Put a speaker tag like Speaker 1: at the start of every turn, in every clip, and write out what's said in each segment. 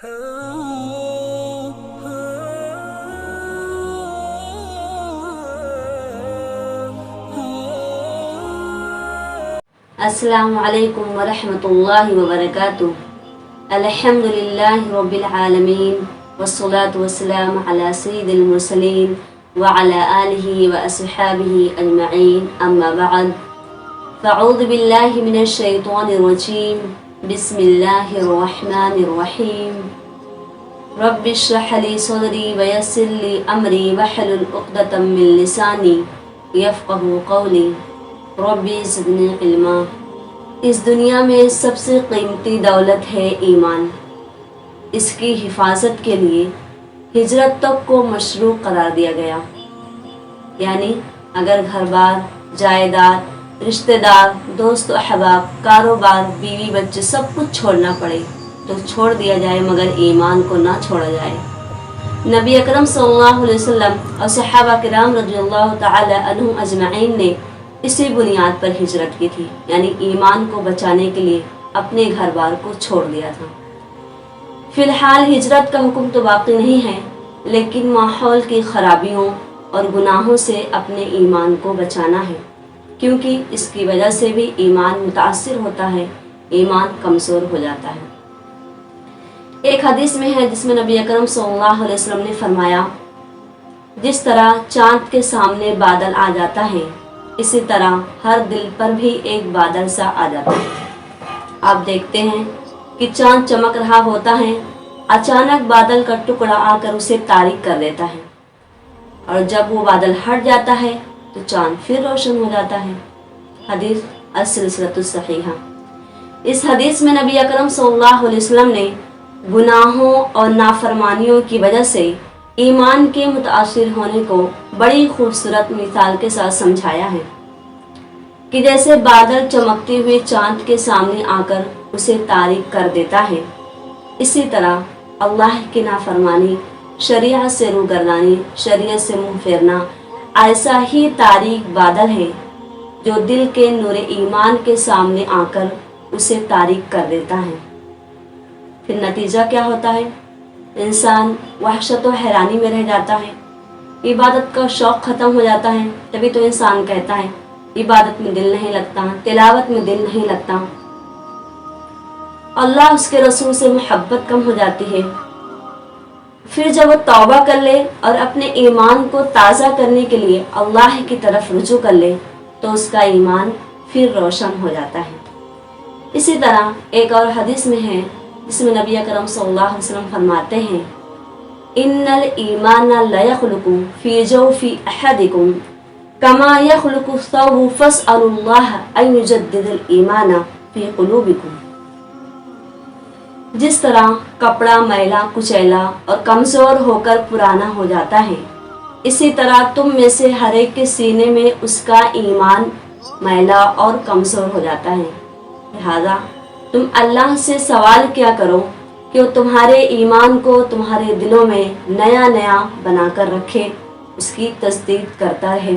Speaker 1: السلام علیکم ورحمۃ اللہ وبرکاتہ۔ الحمدللہ رب العالمین والصلاة والسلام علی سید المرسلین وعلی آلہ واصحابہ اجمعین، اما بعد فاعوذ باللہ من الشیطان الرجیم، بسم اللہ الرحمن الرحیم۔ رب اشرح لی صدری ویسر لی امری واحلل عقدۃ من لسانی یفقہوا قولی، ربی زدنی علما۔ اس دنیا میں سب سے قیمتی دولت ہے ایمان۔ اس کی حفاظت کے لیے ہجرت تک کو مشروع قرار دیا گیا، یعنی اگر گھر بار، جائیداد، رشتہ دار، دوست و احباب، کاروبار، بیوی بچے سب کچھ چھوڑنا پڑے تو چھوڑ دیا جائے، مگر ایمان کو نہ چھوڑا جائے۔ نبی اکرم صلی اللہ علیہ وسلم اور صحابہ کرام رضی اللہ تعالی عنہم اجمعین نے اسی بنیاد پر ہجرت کی تھی، یعنی ایمان کو بچانے کے لیے اپنے گھر بار کو چھوڑ دیا تھا۔ فی الحال ہجرت کا حکم تو باقی نہیں ہے، لیکن ماحول کی خرابیوں اور گناہوں سے اپنے ایمان کو بچانا ہے، کیونکہ اس کی وجہ سے بھی ایمان متاثر ہوتا ہے، ایمان کمزور ہو جاتا ہے۔ ایک حدیث میں ہے جس میں نبی اکرم صلی اللہ علیہ وسلم نے فرمایا، جس طرح چاند کے سامنے بادل آ جاتا ہے، اسی طرح ہر دل پر بھی ایک بادل سا آ جاتا ہے۔ آپ دیکھتے ہیں کہ چاند چمک رہا ہوتا ہے، اچانک بادل کا ٹکڑا آ کر اسے تاریک کر دیتا ہے، اور جب وہ بادل ہٹ جاتا ہے تو چاند پھر روشن ہو جاتا ہے۔ حدیث السلسلۃ الصحیحہ۔ اس حدیث میں نبی اکرم صلی اللہ علیہ وسلم نے گناہوں اور نافرمانیوں کی وجہ سے ایمان کے متاثر ہونے کو بڑی خوبصورت مثال کے ساتھ سمجھایا ہے، کہ جیسے بادل چمکتے ہوئے چاند کے سامنے آ کر اسے تاریک کر دیتا ہے، اسی طرح اللہ کی نافرمانی، شریعت سے روگردانی، شریعت سے منہ پھیرنا ایسا ہی تاریک بادل ہے جو دل کے نور ایمان کے سامنے آ کر اسے تاریک کر دیتا ہے۔ پھر نتیجہ کیا ہوتا ہے؟ انسان وحشت و حیرانی میں رہ جاتا ہے، عبادت کا شوق ختم ہو جاتا ہے۔ تبھی تو انسان کہتا ہے عبادت میں دل نہیں لگتا، تلاوت میں دل نہیں لگتا، اللہ اس کے رسول سے محبت کم ہو جاتی ہے۔ پھر جب وہ توبہ کر لے اور اپنے ایمان کو تازہ کرنے کے لیے اللہ کی طرف رجوع کر لے تو اس کا ایمان پھر روشن ہو جاتا ہے۔ اسی طرح ایک اور حدیث میں ہے جس میں نبی اکرم صلی اللہ علیہ وسلم فرماتے ہیں، ان الایمان لیخلق فی جوف احدکم کما یخلق الثوب فاسألوا اللہ ان یجدد الایمان فی قلوبکم۔ جس طرح کپڑا میلا کچیلا اور کمزور ہو کر پرانا ہو جاتا ہے، اسی طرح تم میں سے ہر ایک کے سینے میں اس کا ایمان میلا اور کمزور ہو جاتا ہے۔ لہذا تم اللہ سے سوال کیا کرو کہ وہ تمہارے ایمان کو تمہارے دلوں میں نیا نیا بنا کر رکھے، اس کی تصدیق کرتا رہے۔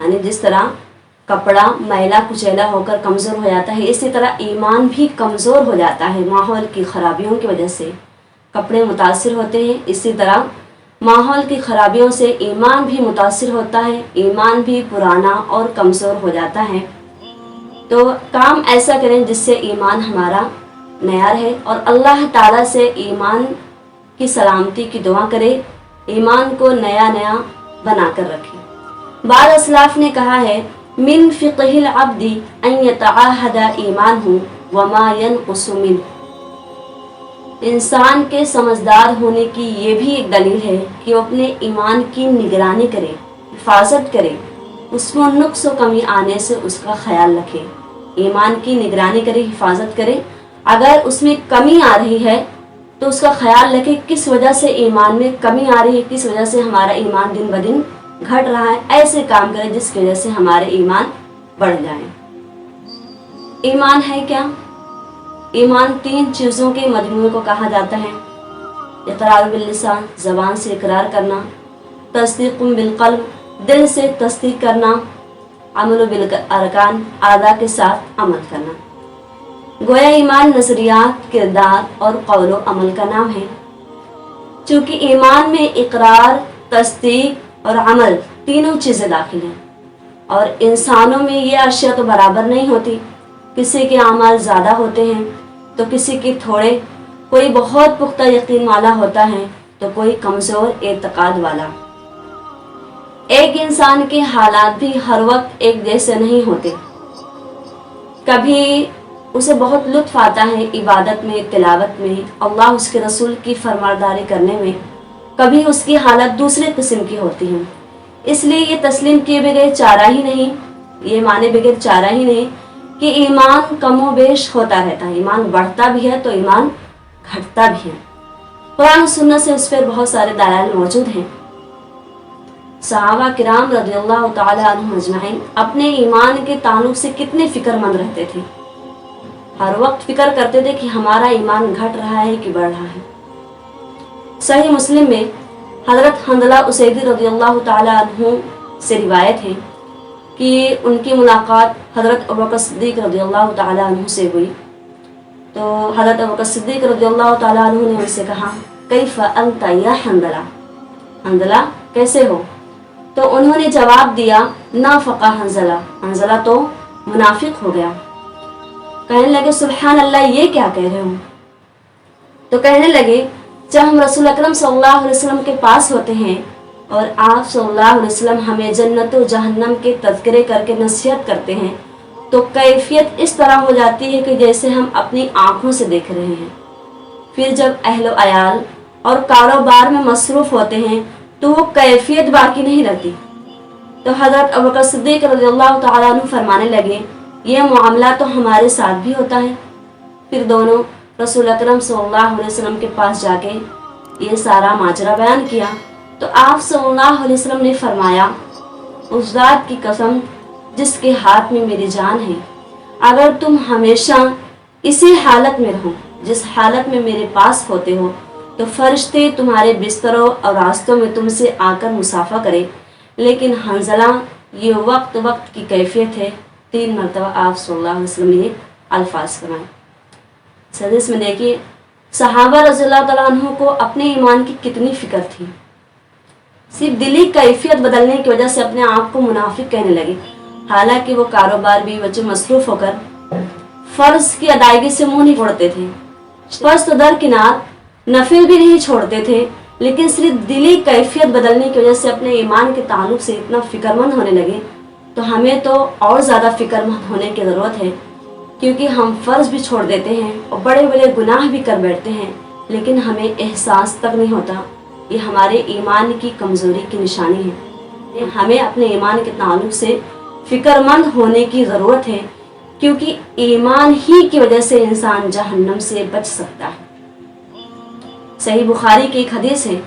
Speaker 1: یعنی جس طرح کپڑا میلا کچیلا ہو کر کمزور ہو جاتا ہے، اسی طرح ایمان بھی کمزور ہو جاتا ہے ماحول کی خرابیوں کی وجہ سے۔ کپڑے متاثر ہوتے ہیں، اسی طرح ماحول کی خرابیوں سے ایمان بھی متاثر ہوتا ہے، ایمان بھی پرانا اور کمزور ہو جاتا ہے۔ تو کام ایسا کریں جس سے ایمان ہمارا نیا رہے، اور اللہ تعالیٰ سے ایمان کی سلامتی کی دعا کرے، ایمان کو نیا نیا بنا کر رکھے۔ بعض اسلاف نے کہا ہے، من فقہ العبد ان یتعاہد ایمانہ وما ینقص منہ۔ انسان کے سمجھدار ہونے کی یہ بھی ایک دلیل ہے کہ وہ اپنے ایمان کی نگرانی کرے، حفاظت کرے، اس میں نقص و کمی آنے سے اس کا خیال رکھے۔ ایمان کی نگرانی کرے، حفاظت کرے، اگر اس میں کمی آ رہی ہے تو اس کا خیال رکھے کس وجہ سے ایمان میں کمی آ رہی ہے، کس وجہ سے ہمارا ایمان دن بدن گھٹ رہا ہے، ایسے کام کرے جس کی وجہ سے ہمارے ایمان بڑھ جائیں۔ ایمان ہے کیا؟ ایمان 3 چیزوں کے مجموعے کو کہا جاتا ہے: اقرار باللسان، زبان سے اقرار کرنا، تصدیق بالقلب، دل سے تصدیق کرنا، عمل بالارکان، اعضاء کے ساتھ عمل کرنا۔ گویا ایمان نظریات، کردار اور قول و عمل کا نام ہے۔ چونکہ ایمان میں اقرار، تصدیق اور عمل تینوں چیزیں داخل ہیں، اور انسانوں میں یہ اشیاء تو برابر نہیں ہوتی، کسی کے اعمال زیادہ ہوتے ہیں تو کسی کے تھوڑے، کوئی بہت پختہ یقین والا ہوتا ہے تو کوئی کمزور اعتقاد والا۔ ایک انسان کے حالات بھی ہر وقت ایک جیسے نہیں ہوتے، کبھی اسے بہت لطف آتا ہے عبادت میں، تلاوت میں، اللہ اس کے رسول کی فرمانبرداری کرنے میں، کبھی اس کی حالت دوسرے قسم کی ہوتی ہے۔ اس لیے یہ تسلیم کیے بغیر چارہ ہی نہیں، یہ مانے بغیر چارہ ہی نہیں کہ ایمان کم و بیش ہوتا رہتا ہے، ایمان بڑھتا بھی ہے تو ایمان گھٹتا بھی ہے۔ قرآن و سنت سے اس پر بہت سارے دلائل موجود ہیں۔ صحابہ کرام رضی اللہ تعالی عنہم اجمعین اپنے ایمان کے تعلق سے کتنے فکر مند رہتے تھے، ہر وقت فکر کرتے تھے کہ ہمارا ایمان گھٹ رہا ہے کہ بڑھ رہا ہے۔ صحیح مسلم میں حضرت حنظلہ اسیدی رضی اللہ تعالی عنہ سے روایت ہے کہ ان کی ملاقات حضرت ابوبکر صدیق رضی اللہ تعالی عنہ سے ہوئی، تو حضرت ابوبکر صدیق رضی اللہ تعالی عنہ نے ان سے کہا کیف انت یا حنظلہ، حنظلہ کیسے ہو؟ تو انہوں نے جواب دیا نافق حنظلہ، حنظلہ تو منافق ہو گیا۔ کہنے لگے سبحان اللہ، یہ کیا کہہ رہے ہو؟ تو کہنے لگے جب ہم رسول اکرم صلی اللہ علیہ وسلم کے پاس ہوتے ہیں اور آپ صلی اللہ علیہ وسلم ہمیں جنت و جہنم کے تذکرے کر کے نصیحت کرتے ہیں تو کیفیت اس طرح ہو جاتی ہے کہ جیسے ہم اپنی آنکھوں سے دیکھ رہے ہیں۔ پھر جب اہل و عیال اور کاروبار میں مصروف ہوتے ہیں تو وہ کیفیت باقی نہیں رہتی۔ تو حضرت ابوبکر صدیق رضی اللہ تعالیٰ عنہ فرمانے لگے یہ معاملہ تو ہمارے ساتھ بھی ہوتا ہے۔ پھر دونوں رسول اکرم صلی اللہ علیہ وسلم کے پاس جا کے یہ سارا ماجرا بیان کیا تو آپ صلی اللہ علیہ وسلم نے فرمایا اس ذات کی قسم جس کے ہاتھ میں میری جان ہے، اگر تم ہمیشہ اسی حالت میں رہو جس حالت میں میرے پاس ہوتے ہو تو فرشتے تمہارے بستروں اور راستوں میں تم سے آ کر مصافحہ کرے، لیکن حنظلہ یہ وقت وقت کی کیفیت ہے۔ 3 مرتبہ آپ صلی اللہ علیہ وسلم نے الفاظ فرمائے۔ حدیث میں دیکھیے صحابہ رضی اللہ تعالیٰ عنہ کو اپنے ایمان کی کتنی فکر تھی، صرف دلی کیفیت بدلنے کی وجہ سے اپنے آپ کو منافق کہنے لگے، حالانکہ وہ کاروبار بھی بچے مصروف ہو کر فرض کی ادائیگی سے منہ نہیں موڑتے تھے، فرض تو درکنار نفل بھی نہیں چھوڑتے تھے، لیکن صرف دلی کیفیت بدلنے کی وجہ سے اپنے ایمان کے تعلق سے اتنا فکر مند ہونے لگے۔ تو ہمیں تو اور زیادہ فکر مند ہونے کی ضرورت ہے، کیونکہ ہم فرض بھی چھوڑ دیتے ہیں اور بڑے بڑے گناہ بھی کر بیٹھتے ہیں، لیکن ہمیں احساس تک نہیں ہوتا۔ یہ ہمارے ایمان کی کمزوری کی نشانی ہے۔ ہمیں اپنے ایمان کے تعلق سے فکر مند ہونے کی ضرورت ہے، کیونکہ ایمان ہی کی وجہ سے انسان جہنم سے بچ سکتا ہے۔ صحیح بخاری کی ایک حدیث ہے،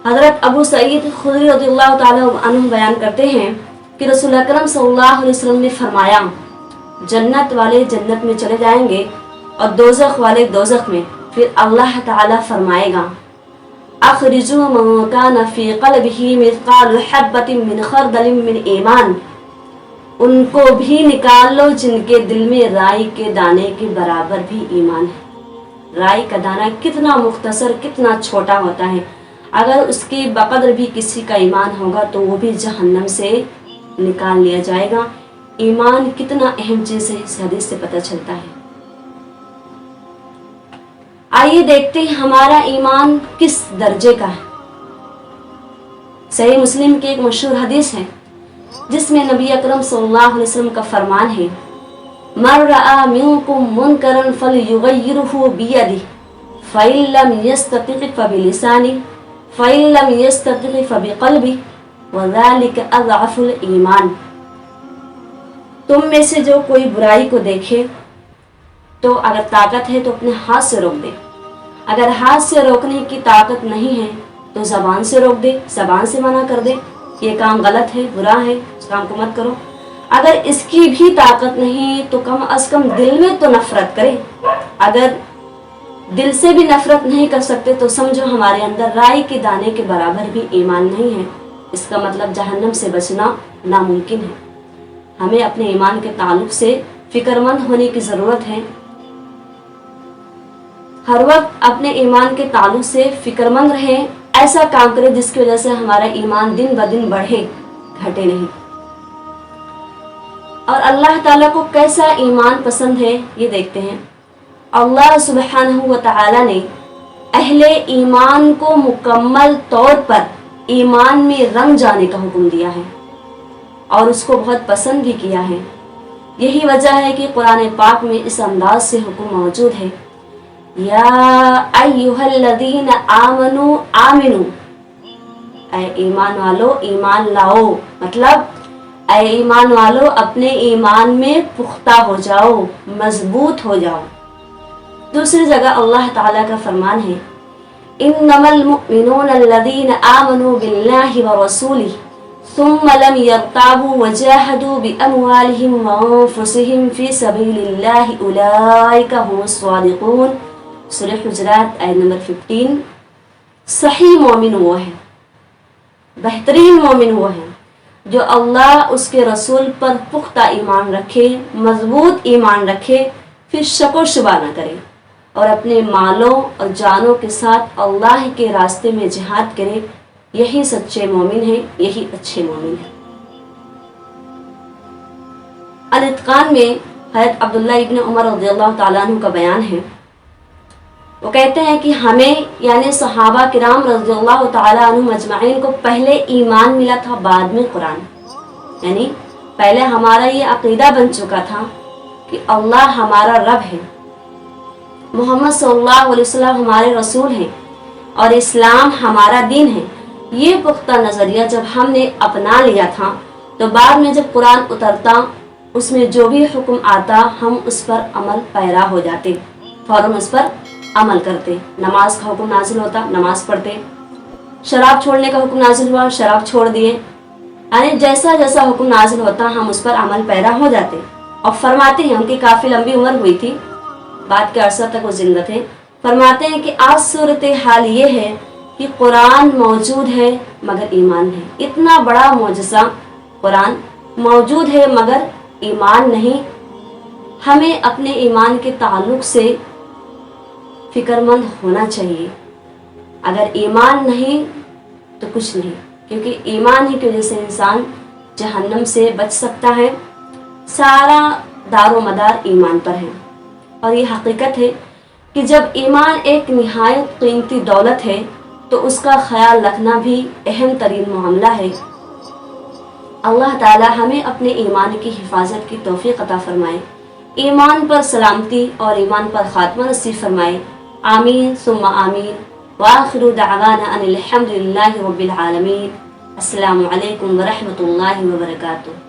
Speaker 1: حضرت ابو سعید خدری رضی اللہ تعالیٰ عنہ بیان کرتے ہیں کہ رسول اکرم صلی اللہ علیہ وسلم نے فرمایا جنت والے جنت میں چلے جائیں گے اور دوزخ والے دوزخ میں، پھر اللہ تعالیٰ فرمائے گا اخرجوا من کان فی قلبہ مثقال حبۃ من خردل من ایمان، ان کو بھی نکال لو جن کے دل میں رائی کے دانے کے برابر بھی ایمان ہے۔ رائی کا دانہ کتنا مختصر، کتنا چھوٹا ہوتا ہے، اگر اس کے بقدر بھی کسی کا ایمان ہوگا تو وہ بھی جہنم سے نکال لیا جائے گا۔ ایمان کتنا اہم چیز ہے اس حدیث سے پتہ چلتا ہے۔ آئیے دیکھتے ہیں ہمارا ایمان کس درجے کا ہے۔ صحیح مسلم کی ایک مشہور حدیث ہے جس میں نبی اکرم صلی اللہ علیہ وسلم کا فرمان ہے من رأى منكم منکرا فلیغیرہ بیدہ فإن لم یستطع فبلسانہ فإن لم یستطع فبقلبہ وذلک اضعف الایمان۔ تم میں سے جو کوئی برائی کو دیکھے تو اگر طاقت ہے تو اپنے ہاتھ سے روک دے، اگر ہاتھ سے روکنے کی طاقت نہیں ہے تو زبان سے روک دے، زبان سے منع کر دے یہ کام غلط ہے، برا ہے، اس کام کو مت کرو۔ اگر اس کی بھی طاقت نہیں تو کم از کم دل میں تو نفرت کرے۔ اگر دل سے بھی نفرت نہیں کر سکتے تو سمجھو ہمارے اندر رائی کے دانے کے برابر بھی ایمان نہیں ہے، اس کا مطلب جہنم سے بچنا ناممکن ہے۔ ہمیں اپنے ایمان کے تعلق سے فکر مند ہونے کی ضرورت ہے۔ ہر وقت اپنے ایمان کے تعلق سے فکر مند رہیں، ایسا کام کریں جس کی وجہ سے ہمارا ایمان دن بدن بڑھے، گھٹے نہیں۔ اور اللہ تعالیٰ کو کیسا ایمان پسند ہے یہ دیکھتے ہیں۔ اللہ سبحانہ و تعالیٰ نے اہل ایمان کو مکمل طور پر ایمان میں رنگ جانے کا حکم دیا ہے اور اس کو بہت پسند بھی کیا ہے۔ یہی وجہ ہے کہ قرآن پاک میں اس انداز سے حکم موجود ہے، یا ایھا الذین آمنوا آمنو، اے ایمان والو ایمان لاؤ، مطلب اے ایمان والو اپنے ایمان میں پختہ ہو جاؤ، مضبوط ہو جاؤ۔ دوسری جگہ اللہ تعالیٰ کا فرمان ہے، انما المؤمنون الذین آمنوا باللہ ورسولہ ثم لم يرتابوا وجاهدوا بأموالهم وأنفسهم في سبيل الله أولئك هم الصادقون۔ سورہ حجرات آیت نمبر 15۔ صحیح مومن وہ ہے، بہترین مومن وہ ہے جو اللہ اس کے رسول پر پختہ ایمان رکھے، مضبوط ایمان رکھے، پھر شک و شبہ نہ کرے اور اپنے مالوں اور جانوں کے ساتھ اللہ کے راستے میں جہاد کرے۔ یہی سچے مومن ہیں، یہی اچھے مومن ہیں۔ الاتقان میں حضرت عبداللہ ابن عمر رضی اللہ تعالیٰ عنہ کا بیان ہے، وہ کہتے ہیں کہ ہمیں یعنی صحابہ کرام رضی اللہ تعالیٰ عنہ مجمعین کو پہلے ایمان ملا تھا، بعد میں قرآن۔ یعنی پہلے ہمارا یہ عقیدہ بن چکا تھا کہ اللہ ہمارا رب ہے، محمد صلی اللہ علیہ وسلم ہمارے رسول ہیں اور اسلام ہمارا دین ہے۔ یہ پختہ نظریہ جب ہم نے اپنا لیا تھا تو بعد میں جب قرآن اترتا، اس میں جو بھی حکم آتا ہم اس پر عمل پیرا ہو جاتے، فوراً اس پر عمل کرتے۔ نماز کا حکم نازل ہوتا، نماز پڑھتے، شراب چھوڑنے کا حکم نازل ہوا، شراب چھوڑ دیے، یعنی جیسا جیسا حکم نازل ہوتا ہم اس پر عمل پیرا ہو جاتے۔ اور فرماتے ہیں، ان کی کافی لمبی عمر ہوئی تھی، بعد کے عرصہ تک وہ زندہ تھے، فرماتے ہیں کہ آج صورتحال یہ ہے کہ قرآن موجود ہے مگر ایمان نہیں۔ اتنا بڑا معجزہ قرآن موجود ہے مگر ایمان نہیں۔ ہمیں اپنے ایمان کے تعلق سے فکر مند ہونا چاہیے۔ اگر ایمان نہیں تو کچھ نہیں، کیونکہ ایمان ہی کی وجہ سے انسان جہنم سے بچ سکتا ہے۔ سارا دار و مدار ایمان پر ہے، اور یہ حقیقت ہے کہ جب ایمان ایک نہایت قیمتی دولت ہے تو اس کا خیال رکھنا بھی اہم ترین معاملہ ہے۔ اللہ تعالی ہمیں اپنے ایمان کی حفاظت کی توفیق عطا فرمائے، ایمان پر سلامتی اور ایمان پر خاتمہ نصیب فرمائے، آمین ثم آمین۔ وآخر دعوانا ان الحمد للہ رب العالمین۔ السلام علیکم ورحمۃ اللہ وبرکاتہ۔